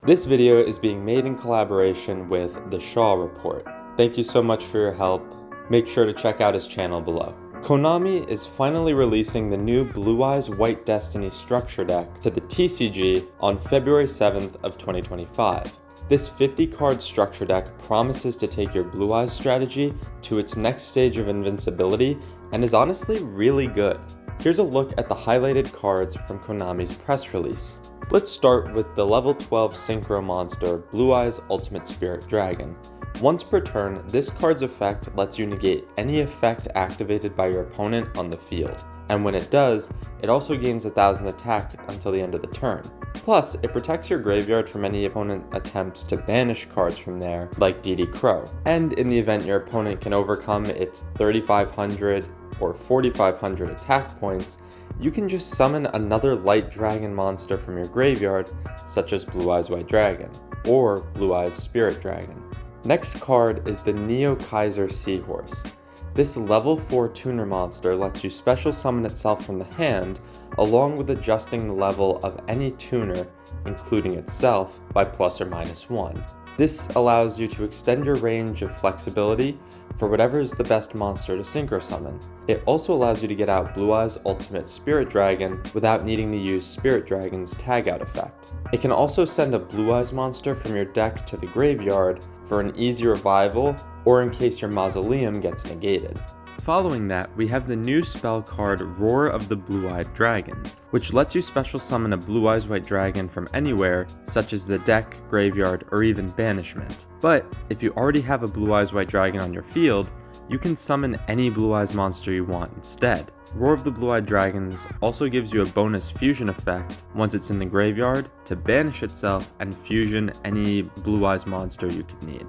This video is being made in collaboration with The Shaw Report. Thank you so much for your help. Make sure to check out his channel below. Konami is finally releasing the new Blue Eyes White Destiny structure deck to the TCG on February 7th of 2025. This 50-card structure deck promises to take your Blue Eyes strategy to its next stage of invincibility and is honestly really good. Here's a look at the highlighted cards from Konami's press release. Let's start with the level 12 Synchro monster Blue Eyes Ultimate Spirit Dragon. Once per turn, this card's effect lets you negate any effect activated by your opponent on the field, and when it does, it also gains 1000 attack until the end of the turn. Plus, it protects your graveyard from any opponent attempts to banish cards from there, like DD Crow, and in the event your opponent can overcome its 3500 or 4500 attack points, you can just summon another light dragon monster from your graveyard, such as Blue Eyes White Dragon, or Blue Eyes Spirit Dragon. Next card is the Neo Kaiser Seahorse. This level 4 tuner monster lets you special summon itself from the hand, along with adjusting the level of any tuner, including itself, by plus or minus 1. This allows you to extend your range of flexibility for whatever is the best monster to synchro summon. It also allows you to get out Blue Eyes Ultimate Spirit Dragon without needing to use Spirit Dragon's tag out effect. It can also send a Blue Eyes monster from your deck to the graveyard for an easy revival or in case your Mausoleum gets negated. Following that, we have the new spell card Roar of the Blue-Eyed Dragons, which lets you special summon a Blue Eyes White Dragon from anywhere, such as the deck, graveyard, or even banishment. But if you already have a Blue Eyes White Dragon on your field, you can summon any Blue Eyes monster you want instead. Roar of the Blue-Eyed Dragons also gives you a bonus fusion effect once it's in the graveyard to banish itself and fusion any Blue Eyes monster you could need.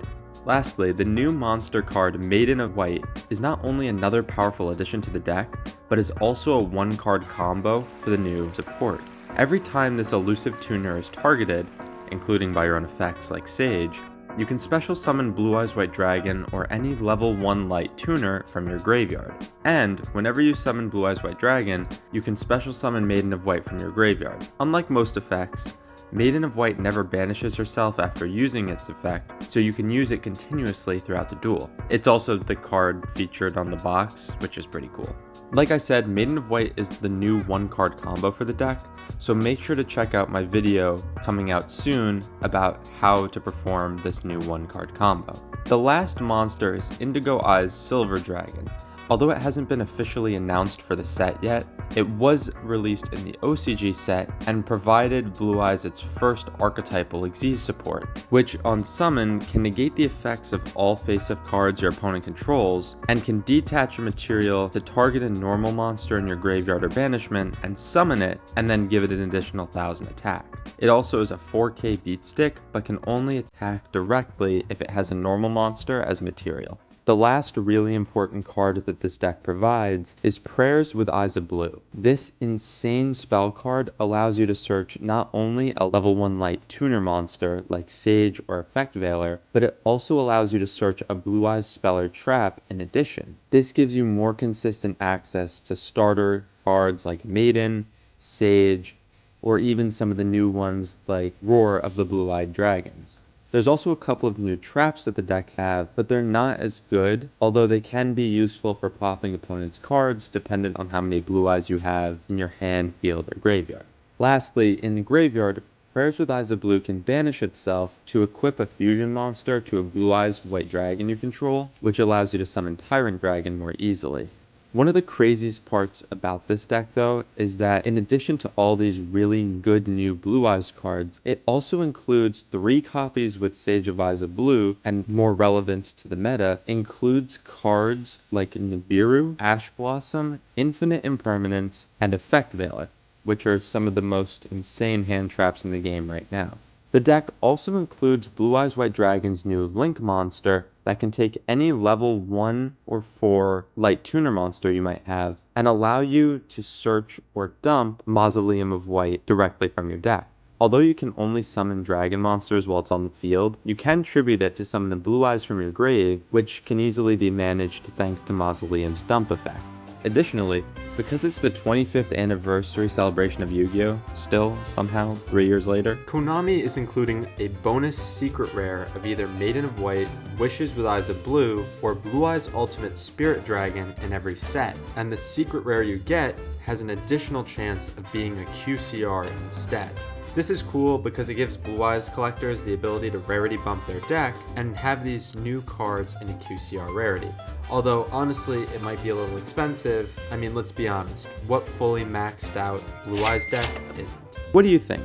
Lastly, the new monster card Maiden of White is not only another powerful addition to the deck, but is also a one-card combo for the new support. Every time this elusive tuner is targeted, including by your own effects like Sage, you can special summon Blue Eyes White Dragon or any level 1 light tuner from your graveyard. And whenever you summon Blue Eyes White Dragon, you can special summon Maiden of White from your graveyard. Unlike most effects, Maiden of White never banishes herself after using its effect, so you can use it continuously throughout the duel. It's also the card featured on the box, which is pretty cool. Like I said, Maiden of White is the new one-card combo for the deck, so make sure to check out my video coming out soon about how to perform this new one-card combo. The last monster is Indigo Eyes Silver Dragon. Although it hasn't been officially announced for the set yet, it was released in the OCG set and provided Blue Eyes its first archetypal Xyz support, which on summon can negate the effects of all face-up cards your opponent controls, and can detach a material to target a normal monster in your graveyard or banishment and summon it, and then give it an additional 1000 attack. It also is a 4K beat stick, but can only attack directly if it has a normal monster as material. The last really important card that this deck provides is Prayers with Eyes of Blue. This insane spell card allows you to search not only a level 1 light tuner monster like Sage or Effect Veiler, but it also allows you to search a Blue Eyes spell or trap in addition. This gives you more consistent access to starter cards like Maiden, Sage, or even some of the new ones like Roar of the Blue-Eyed Dragons. There's also a couple of new traps that the deck have, but they're not as good, although they can be useful for popping opponents' cards dependent on how many Blue Eyes you have in your hand, field, or graveyard. Lastly, in the graveyard, Prayers with Eyes of Blue can banish itself to equip a fusion monster to a Blue Eyes White Dragon you control, which allows you to summon Tyrant Dragon more easily. One of the craziest parts about this deck though is that in addition to all these really good new Blue Eyes cards, it also includes 3 copies with Sage of Eyes of Blue, and more relevant to the meta, includes cards like Nibiru, Ash Blossom, Infinite Impermanence, and Effect Veiler, which are some of the most insane hand traps in the game right now. The deck also includes Blue Eyes White Dragon's new Link monster that can take any level 1 or 4 light tuner monster you might have and allow you to search or dump Mausoleum of White directly from your deck. Although you can only summon dragon monsters while it's on the field, you can tribute it to summon the Blue Eyes from your grave, which can easily be managed thanks to Mausoleum's dump effect. Additionally, because it's the 25th anniversary celebration of Yu-Gi-Oh! Still, somehow, 3 years later, Konami is including a bonus secret rare of either Maiden of White, Wishes with Eyes of Blue, or Blue Eyes Ultimate Spirit Dragon in every set, and the secret rare you get has an additional chance of being a QCR instead. This is cool because it gives Blue Eyes collectors the ability to rarity bump their deck and have these new cards in a QCR rarity. Although honestly, it might be a little expensive. I mean, let's be honest, what fully maxed out Blue Eyes deck isn't? What do you think?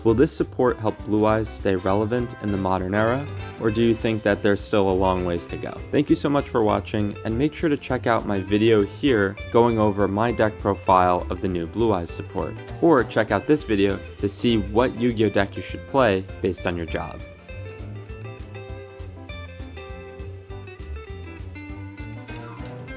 Will this support help Blue Eyes stay relevant in the modern era, or do you think that there's still a long ways to go? Thank you so much for watching, and make sure to check out my video here going over my deck profile of the new Blue Eyes support, or check out this video to see what Yu-Gi-Oh deck you should play based on your job.